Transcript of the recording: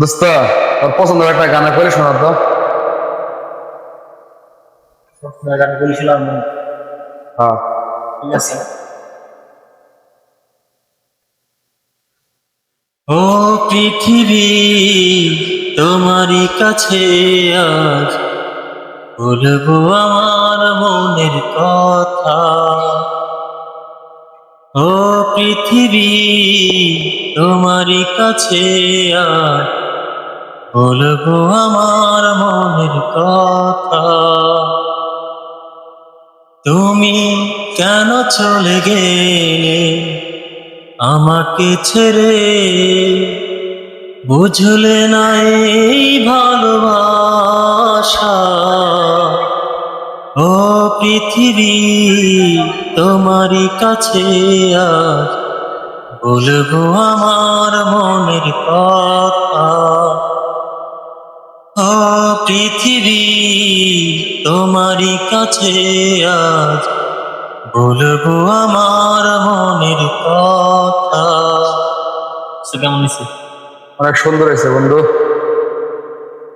দোস্ত, তোর পছন্দের একটা গানা করে শোনা তো। সবসময় গান বলেছিলাম। হ্যাঁ। ঠিক আছে। ও পৃথিবী, তোমারই কাছে আজ বলবো আমার মনের কথা। ও পৃথিবী, তোমারই কাছে আজ বলবো আমার মনের কথা। তুমি কেন চলে গেলে আমাকে ছেড়ে, বুঝলে না এই ভালোবাসা। ও পৃথিবী, তোমারই কাছে আজ বলবো আমার মনের কথা। ও পৃথিবী, তোমারই কাছে আজ বলবো আমার মনের কথা। কেমন হয়েছে? অনেক সুন্দর হয়েছে বন্ধু।